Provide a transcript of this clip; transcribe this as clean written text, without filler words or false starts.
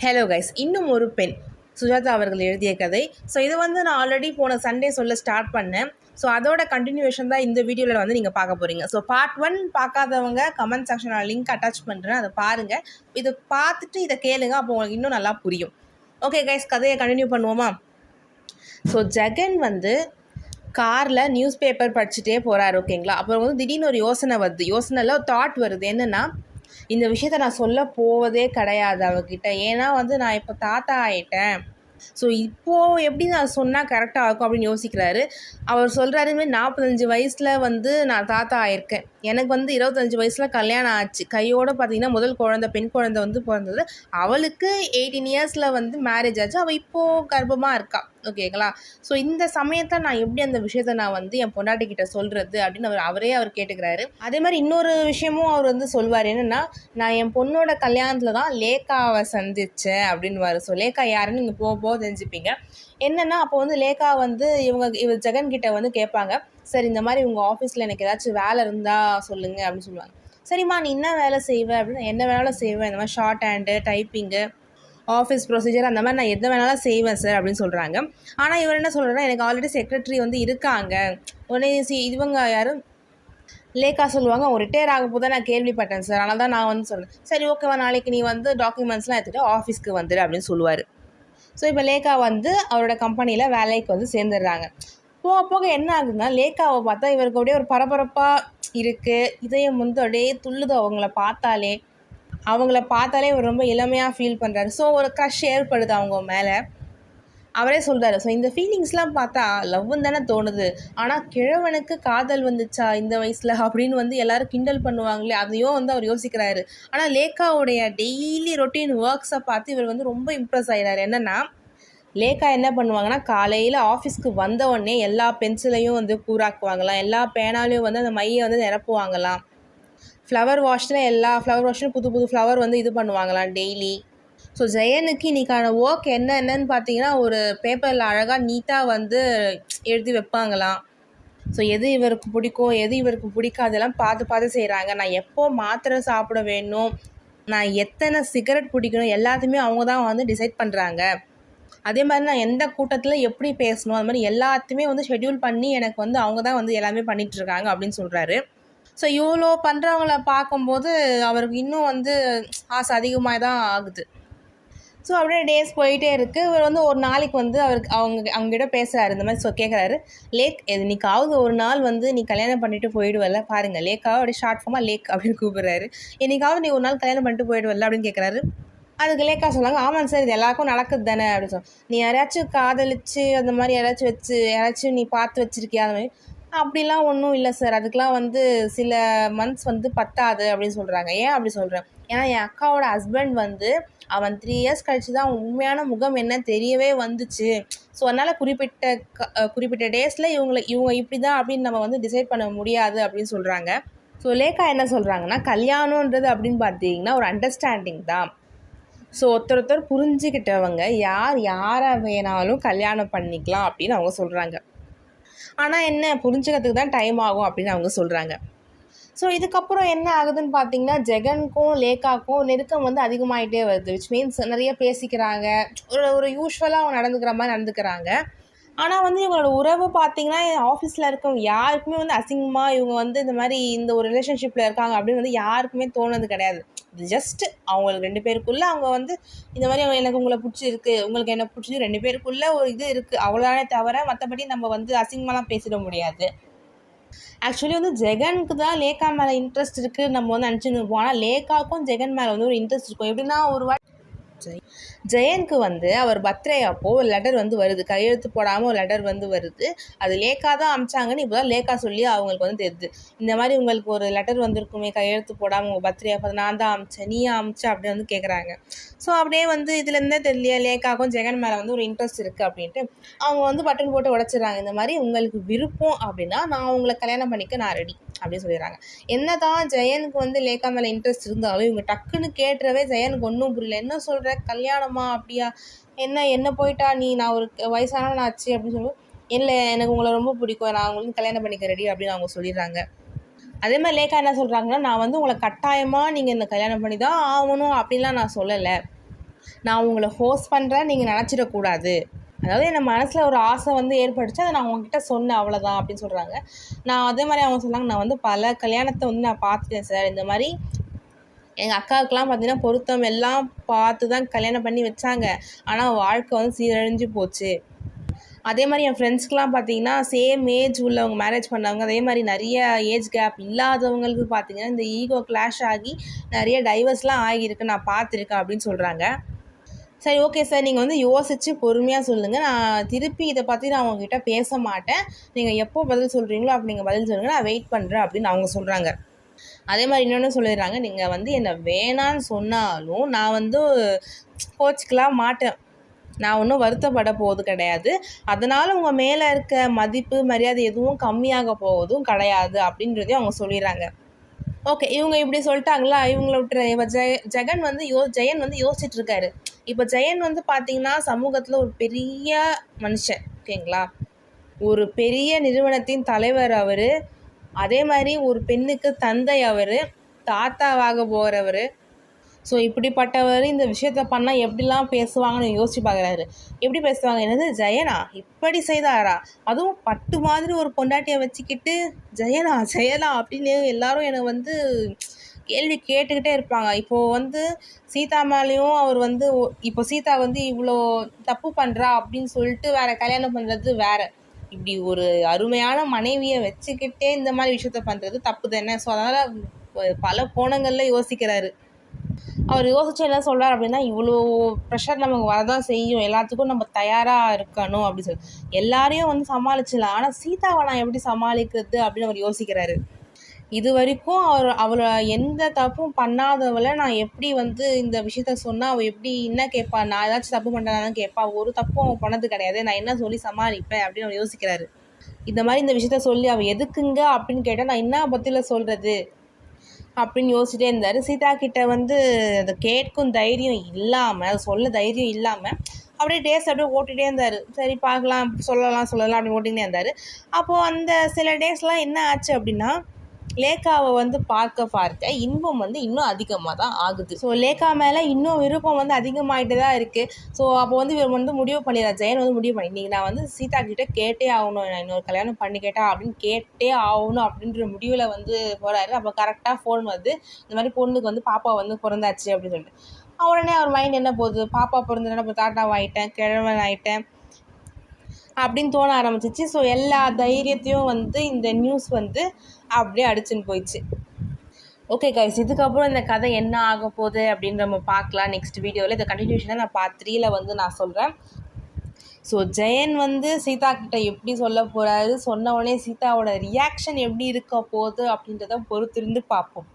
Hello guys, இன்னும் ஒரு பெண் சுஜாதா அவர்கள் எழுதிய கதை. ஸோ இது வந்து நான் ஆல்ரெடி போன சண்டே சொல்ல ஸ்டார்ட் பண்ணேன். ஸோ அதோட கண்டினியூஷன் தான் இந்த வீடியோவில் வந்து நீங்கள் பார்க்க போகிறீங்க. ஸோ பார்ட் 1 பார்க்காதவங்க கமெண்ட் செக்ஷன் நான் லிங்க் அட்டாச் பண்ணுறேன், அதை பாருங்கள். இதை பார்த்துட்டு இதை கேளுங்க, அப்போ உங்களுக்கு இன்னும் நல்லா புரியும். ஓகே கைஸ், கதையை கண்டினியூ பண்ணுவோமா? ஸோ ஜெகன் வந்து காரில் நியூஸ் பேப்பர் படிச்சுட்டே போகிறாரு, ஓகேங்களா? அப்புறம் வந்து திடீர்னு ஒரு யோசனை வருது. யோசனையில் ஒரு தாட் வருது. என்னென்னா, இந்த விஷயத்த நான் சொல்ல போவதே கிடையாது அவகிட்ட. ஏன்னா வந்து நான் இப்போ தாத்தா ஆகிட்டேன். ஸோ இப்போது எப்படி நான் சொன்னால் கரெக்டாக இருக்கும் அப்படின்னு யோசிக்கிறாரு. அவர் சொல்கிறாரு, இதுமாதிரி 45 வயசில் வந்து நான் தாத்தா ஆகியிருக்கேன். எனக்கு வந்து 25 வயசில் கல்யாணம் ஆச்சு. கையோடு பார்த்தீங்கன்னா முதல் குழந்தை, பெண் குழந்தை வந்து பிறந்தது. அவளுக்கு 18 இயர்ஸில் வந்து மேரேஜ் ஆச்சு. அவள் இப்போது கர்ப்பமாக இருக்கா, ஓகேங்களா? ஸோ இந்த சமயத்தில் நான் எப்படி அந்த விஷயத்த நான் வந்து என் பொண்டாட்டிக்கிட்ட சொல்கிறது அப்படின்னு அவரே கேட்டுக்கிறாரு. அதே மாதிரி இன்னொரு விஷயமும் அவர் வந்து சொல்வார். என்னென்னா, நான் என் பொண்ணோட கல்யாணத்தில் தான் லேக்காவை சந்தித்தேன் அப்படின்வாரு. ஸோ லேக்கா யாருன்னு நீங்கள் போக போக தெரிஞ்சுப்பீங்க. என்னென்னா, அப்போ வந்து லேக்கா வந்து இவர் ஜெகன்கிட்ட வந்து கேட்பாங்க, சரி இந்த மாதிரி உங்கள் ஆஃபீஸில் எனக்கு ஏதாச்சும் வேலை இருந்தால் சொல்லுங்கள் அப்படின்னு சொல்லுவாங்க. சரிம்மா, நீ என்ன வேலை செய்வேன் அப்படின்னா, என்ன வேலை செய்வேன், இந்த மாதிரி short hand, typing, office procedure, அந்த மாதிரி நான் எந்த வேணாலும் செய்வேன் சார் அப்படின்னு சொல்கிறாங்க. ஆனால் இவர் என்ன சொல்கிறாருன்னா, எனக்கு ஆல்ரெடி செக்ரட்டரி வந்து இருக்காங்க. உடனே இவங்க யாரும் லேக்கா சொல்லுவாங்க, அவங்க ரிட்டையர் ஆக போது நான் கேள்விப்பட்டேன் சார், அதனால தான் நான் வந்து சொன்னேன். சரி ஓகேவா, நாளைக்கு நீ வந்து டாக்குமெண்ட்ஸ்லாம் எடுத்துகிட்டு ஆஃபீஸ்க்கு வந்துடு அப்படின்னு சொல்லுவார். ஸோ இப்போ லேக்கா வந்து அவரோட கம்பெனியில் வேலைக்கு வந்து சேர்ந்துடுறாங்க. போக போக என்ன ஆகுதுன்னா, லேக்காவை பார்த்தா இவருக்கு அப்படியே ஒரு பரபரப்பாக இருக்குது. இதயம் வந்து அப்படியே துள்ளுது அவங்கள பார்த்தாலே இவர் ரொம்ப இளமையாக ஃபீல் பண்ணுறாரு. ஸோ ஒரு க்ரஷ் ஏற்படுது அவங்க மேலே. அவரே சொல்கிறாரு, ஸோ இந்த ஃபீலிங்ஸ்லாம் பார்த்தா லவ்வுன்னு தானே தோணுது, ஆனால் கிழவனுக்கு காதல் வந்துச்சா இந்த வயசில் அப்படின்னு வந்து எல்லோரும் கிண்டல் பண்ணுவாங்களே, அதையும் வந்து அவர் யோசிக்கிறாரு. ஆனால் லேக்காவுடைய டெய்லி ரொட்டீன் ஒர்க்ஸை பார்த்து இவர் வந்து ரொம்ப இம்ப்ரெஸ் ஆகிறார். என்னென்னா, லேக்கா என்ன பண்ணுவாங்கன்னா, காலையில் ஆஃபீஸ்க்கு வந்த உடனே எல்லா பென்சிலையும் வந்து கூராக்குவாங்களாம், எல்லா பேனாலையும் வந்து அந்த மையை வந்து நிரப்புவாங்களாம், ஃப்ளவர் வாஷ்லையும் புது புது ஃப்ளவர் வந்து இது பண்ணுவாங்களாம் டெய்லி. ஸோ ஜெயனுக்கு இன்றைக்கான ஒர்க் என்னென்னு பார்த்தீங்கன்னா, ஒரு பேப்பரில் அழகாக நீட்டாக வந்து எழுதி வைப்பாங்களாம். ஸோ எது இவருக்கு பிடிக்கும், எது இவருக்கு பிடிக்காதெல்லாம் பார்த்து செய்கிறாங்க. நான் எப்போ மாத்திரை சாப்பிட வேணும், நான் எத்தனை சிகரெட் பிடிக்கணும், எல்லாத்தையுமே அவங்க தான் வந்து டிசைட் பண்ணுறாங்க. அதே மாதிரி நான் எந்த கூட்டத்தில் எப்படி பேசணும், அது மாதிரி எல்லாத்தையுமே வந்து ஷெட்யூல் பண்ணி எனக்கு வந்து அவங்க தான் வந்து எல்லாமே பண்ணிகிட்ருக்காங்க அப்படின்னு சொல்கிறாரு. ஸோ இவ்வளோ பண்ணுறவங்கள பார்க்கும்போது அவருக்கு இன்னும் வந்து ஆசை அதிகமாக தான் ஆகுது. ஸோ அப்படியே டேஸ் போயிட்டே இருக்குது. இவர் வந்து ஒரு நாளைக்கு வந்து அவங்ககிட்ட பேசுகிறாரு. இந்த மாதிரி கேட்குறாரு, லேக் என்னைக்காவது ஒரு நாள் வந்து நீ கல்யாணம் பண்ணிட்டு போயிடுவல்ல, பாருங்கள் லேக்காவை அப்படியே ஷார்ட் ஃபார்மாக லேக் அப்படின்னு கூப்பிட்றாரு. என்னைக்காவது நீ ஒரு நாள் கல்யாணம் பண்ணிட்டு போயிடுவல்ல அப்படின்னு கேட்குறாரு. அதுக்கு லேக்கா சொன்னாங்க, ஆமாம் சார், இது எல்லாருக்கும் நடக்குது தானே அப்படின்னு நீ யாராச்சும் காதலிச்சு அந்த மாதிரி யாராச்சும் நீ பார்த்து வச்சுருக்கியா அந்த மாதிரி? அப்படிலாம் ஒன்றும் இல்லை சார், அதுக்கெலாம் வந்து சில மந்த்ஸ் வந்து பத்தாது அப்படின்னு சொல்கிறாங்க. ஏன் அப்படி சொல்கிறேன், ஏன்னா என் அக்காவோட ஹஸ்பண்ட் வந்து அவன் 3 இயர்ஸ் கழிச்சு தான் உண்மையான முகம் என்ன தெரியவே வந்துச்சு. ஸோ அதனால் குறிப்பிட்ட டேஸில் இவங்க இப்படி தான் அப்படின்னு நம்ம வந்து டிசைட் பண்ண முடியாது அப்படின்னு சொல்கிறாங்க. ஸோ லேக்கா என்ன சொல்கிறாங்கன்னா, கல்யாணன்றது அப்படின்னு பார்த்தீங்கன்னா ஒரு அண்டர்ஸ்டாண்டிங் தான். ஸோ ஒருத்தர் புரிஞ்சுக்கிட்டவங்க யாரை வேணாலும் கல்யாணம் பண்ணிக்கலாம் அப்படின்னு அவங்க சொல்கிறாங்க. ஆனால் என்ன, புரிஞ்சுக்கிறதுக்கு தான் டைம் ஆகும் அப்படின்னு அவங்க சொல்கிறாங்க. ஸோ இதுக்கப்புறம் என்ன ஆகுதுன்னு பார்த்தீங்கன்னா, ஜெகனுக்கும் லேக்காக்கும் நெருக்கம் வந்து அதிகமாகிட்டே வருது. விச் மீன்ஸ் நிறைய பேசிக்கிறாங்க, ஒரு யூஸ்வலாக அவங்க நடந்துக்கிற மாதிரி நடந்துக்கிறாங்க. ஆனால் வந்து இவங்களோட உறவு பார்த்திங்கன்னா, ஆஃபீஸில் இருக்கவங்க யாருக்குமே வந்து அசிங்கமாக இவங்க வந்து இந்த மாதிரி இந்த ஒரு ரிலேஷன்ஷிப்பில் இருக்காங்க அப்படின்னு வந்து யாருக்குமே தோணுது கிடையாது. இது ஜஸ்ட்டு அவங்களுக்கு 2 பேருக்குள்ளே அவங்க வந்து இந்த மாதிரி எனக்கு உங்களை பிடிச்சிருக்கு, உங்களுக்கு என்ன பிடிச்சிருக்கு, 2 பேருக்குள்ளே ஒரு இது இருக்குது, அவ்வளோதானே தவிர மற்றபடி நம்ம வந்து அசிங்கமாலாம் பேசிட முடியாது. ஆக்சுவலி வந்து ஜெகனுக்கு தான் லேக்கா மேலே இன்ட்ரெஸ்ட் இருக்குது நம்ம வந்து நினச்சின்னு இருப்போம். ஆனால் லேக்காவுக்கும் ஜெகன் மேலே வந்து ஒரு இன்ட்ரெஸ்ட் இருக்கும். எப்படின்னா, ஒரு ஜெயனுக்கு வந்து அவர் பர்த்டே அப்போது ஒரு லெட்டர் வந்து வருது, கையெழுத்து போடாமல் ஒரு லெட்டர் வந்து வருது. அது லேக்கா தான் அமிச்சாங்கன்னு இப்போ தான் லேக்கா சொல்லி அவங்களுக்கு வந்து தெரியுது. இந்த மாதிரி உங்களுக்கு ஒரு லெட்டர் வந்திருக்குமே கையெழுத்து போடாமல் உங்கள் பர்த்டே அப்போ நான் தான் அமிச்சேன், நீ அமிச்ச அப்படின்னு வந்து கேட்குறாங்க. ஸோ அப்படியே வந்து இதுலேருந்தே தெரியலையா லேக்காக்கும் ஜெகன் மேலே வந்து ஒரு இன்ட்ரெஸ்ட் இருக்குது அப்படின்ட்டு அவங்க வந்து பட்டன் போட்டு உடச்சிடுறாங்க. இந்த மாதிரி உங்களுக்கு விருப்பம் அப்படின்னா நான் உங்களை கல்யாணம் பண்ணிக்க நான் ரெடி அப்படின்னு சொல்லிடுறாங்க. என்ன தான் ஜெயனுக்கு வந்து லேக்கா மேலே இன்ட்ரெஸ்ட் இருந்தாலும் இவங்க டக்குன்னு கேட்டுறவே ஜெயனுக்கு ஒன்றும் புரியல. என்ன சொல்கிற, கல்யாணமா அப்படியா, என்ன போயிட்டா நீ, நான் ஒரு வயசானவன் ஆச்சு அப்படின்னு சொல்லுவோம். இல்லை, எனக்கு உங்களை ரொம்ப பிடிக்கும், நான் உங்களுக்கு கல்யாணம் பண்ணிக்க ரெடி அப்படின்னு அவங்க சொல்லிடுறாங்க. அதே மாதிரி லேக்கா என்ன சொல்கிறாங்கன்னா, நான் வந்து உங்களை கட்டாயமாக நீங்கள் இந்த கல்யாணம் பண்ணி தான் ஆகணும் அப்படின்லாம் நான் சொல்லலை, நான் உங்களை ஃபோர்ஸ் பண்ணுறேன் நீங்கள் நினச்சிடக்கூடாது. அதாவது என் மனசில் ஒரு ஆசை வந்து ஏற்பட்டுச்சு, அதை நான் உங்ககிட்ட சொன்னேன் அவ்வளோதான் அப்படின்னு சொல்கிறாங்க. நான் அதே மாதிரி அவங்க சொன்னாங்க, நான் வந்து பல கல்யாணத்தை வந்து நான் பார்த்துட்டேன் சார். இந்த மாதிரி எங்கள் அக்காவுக்கெலாம் பார்த்தீங்கன்னா பொருத்தம் எல்லாம் பார்த்து தான் கல்யாணம் பண்ணி வச்சாங்க. ஆனால் வாழ்க்கை வந்து சீரழிஞ்சு போச்சு. அதே மாதிரி என் ஃப்ரெண்ட்ஸ்க்கெலாம் பார்த்தீங்கன்னா சேம் ஏஜ் உள்ளவங்க மேரேஜ் பண்ணவங்க, அதே மாதிரி நிறைய ஏஜ் கேப் இல்லாதவங்களுக்கு பார்த்தீங்கன்னா இந்த ஈகோ கிளாஷ் ஆகி நிறைய டைவர்ஸ்லாம் ஆகியிருக்கு, நான் பார்த்துருக்கேன் அப்படின்னு சொல்கிறாங்க. சரி, ஓகே சார், நீங்கள் வந்து யோசித்து பொறுமையாக சொல்லுங்கள். நான் திருப்பி இதை பற்றி நான் உங்ககிட்ட பேச மாட்டேன். நீங்கள் எப்போ பதில் சொல்கிறீங்களோ அப்போ நீங்கள் பதில் சொல்லுங்கள், நான் வெயிட் பண்ணுறேன் அப்படின்னு அவங்க சொல்கிறாங்க. அதே மாதிரி இன்னொன்று சொல்லிடுறாங்க, நீங்கள் வந்து என்னை வேணான்னு சொன்னாலும் நான் வந்து கோச்சிக்கலாம் மாட்டேன். நான் ஒன்றும் வருத்தப்பட போவது கிடையாது. அதனால் உங்கள் மேலே இருக்க மதிப்பு மரியாதை எதுவும் கம்மியாக போவதும் கிடையாது அப்படின்றதையும் அவங்க சொல்லிடுறாங்க. ஓகே, இவங்க இப்படி சொல்லிட்டாங்களா, இவங்கள விட்டுற. இப்போ ஜெகன் வந்து ஜெயன் வந்து யோசிச்சுட்டு இருக்காரு. இப்போ ஜெயன் வந்து பார்த்தீங்கன்னா சமூகத்தில் ஒரு பெரிய மனுஷன், ஓகேங்களா, ஒரு பெரிய நிறுவனத்தின் தலைவர் அவர். அதே மாதிரி ஒரு பெண்ணுக்கு தந்தை அவர், தாத்தாவாக போகிறவர். ஸோ இப்படிப்பட்டவர் இந்த விஷயத்த பண்ணால் எப்படிலாம் பேசுவாங்கன்னு யோசிச்சு பார்க்குறாரு. எப்படி பேசுவாங்க, என்னது ஜெயனா இப்படி செய்தாரா, அதுவும் பட்டு மாதிரி ஒரு பொண்டாட்டியை வச்சுக்கிட்டு ஜெயனா ஜெயனா அப்படின்னு எல்லாரும் என்னை வந்து கேள்வி கேட்டுக்கிட்டே இருப்பாங்க. இப்போது வந்து சீதா மேலேயும் அவர் வந்து இப்போ சீதா வந்து இவ்வளோ தப்பு பண்ணுறா அப்படின்னு சொல்லிட்டு வேறு கல்யாணம் பண்ணுறது வேறு. இப்படி ஒரு அருமையான மனைவியை வச்சுக்கிட்டே இந்த மாதிரி விஷயத்த பண்ணுறது தப்பு தானே. ஸோ அதனால் பல கோணங்களில் யோசிக்கிறாரு. அவர் யோசிச்சு என்ன சொல்கிறார் அப்படின்னா, இவ்வளோ ப்ரெஷர் நமக்கு வரதான் செய்யும், எல்லாத்துக்கும் நம்ம தயாராக இருக்கணும் அப்படின்னு சொல்லி எல்லாரையும் வந்து சமாளிச்சிடலாம். ஆனால் சீதாவை நான் எப்படி சமாளிக்கிறது அப்படின்னு அவர் யோசிக்கிறாரு. இது வரைக்கும் அவளை எந்த தப்பும் பண்ணாதவளை நான் எப்படி வந்து இந்த விஷயத்த சொன்னால் அவள் எப்படி என்ன கேட்பா, நான் ஏதாச்சும் தப்பு பண்ணுறேன்னு கேட்பா, ஒரு தப்பும் அவன் பண்ணது கிடையாது, நான் என்ன சொல்லி சமாளிப்பேன் அப்படின்னு அவர் யோசிக்கிறாரு. இந்த மாதிரி இந்த விஷயத்த சொல்லி அவள் எதுக்குங்க அப்படின்னு கேட்டால் நான் என்ன பதில சொல்கிறது அப்படின்னு யோசிச்சுட்டே இருந்தார். சீதா கிட்ட வந்து அதை கேட்கும் தைரியம் இல்லாமல், அதை சொல்ல தைரியம் இல்லாமல் அப்படியே டேஸ் அப்படியே ஓட்டிகிட்டே இருந்தார். சரி பார்க்கலாம், சொல்லலாம் அப்படின்னு ஓட்டிகிட்டே இருந்தார். அப்போது அந்த சில டேஸ்லாம் என்ன ஆச்சு அப்படின்னா, லேக்காவை வந்து பார்க்க இன்பம் வந்து இன்னும் அதிகமாக தான் ஆகுது. ஸோ லேக்கா மேலே இன்னும் விருப்பம் வந்து அதிகமாகிட்டு தான் இருக்குது. ஸோ அப்போ வந்து இவர் வந்து முடிவு பண்ணிடுறார், ஜெயன் வந்து முடிவு பண்ணி, இன்றைக்கி நான் வந்து சீதா கிட்டே கேட்டே ஆகணும், நான் இன்னொரு கல்யாணம் பண்ணிக்கிட்டா அப்படின்னு கேட்டே ஆகணும் அப்படின்ற முடிவில் வந்து போகிறாரு. அப்போ கரெக்டாக ஃபோன் வந்து இந்த மாதிரி பொண்ணுக்கு வந்து பாப்பா வந்து பிறந்தாச்சு அப்படின்னு சொல்லிட்டு உடனே அவர் மைண்ட் என்ன போகுது, பாப்பா பிறந்ததுன்னா இப்போ தாட்டாவாயிட்டேன், கிழவன் ஆகிட்டேன் அப்படின்னு தோண ஆரம்பிச்சிச்சு. ஸோ எல்லா தைரியத்தையும் வந்து இந்த நியூஸ் வந்து அப்படியே அடிச்சுன்னு போயிடுச்சு. ஓகே கைஸ், இதுக்கப்புறம் இந்த கதை என்ன ஆக போகுது அப்படின்னு நம்ம பார்க்கலாம் நெக்ஸ்ட் வீடியோவில். இந்த கண்டினியூஷனை நான் பார்ட் 3ல் வந்து நான் சொல்கிறேன். ஸோ ஜெயன் வந்து சீதா கிட்ட எப்படி சொல்ல போகிறாரு, சொன்ன உடனே சீதாவோட ரியாக்ஷன் எப்படி இருக்க போகுது அப்படின்றத பொறுத்திருந்து பார்ப்போம்.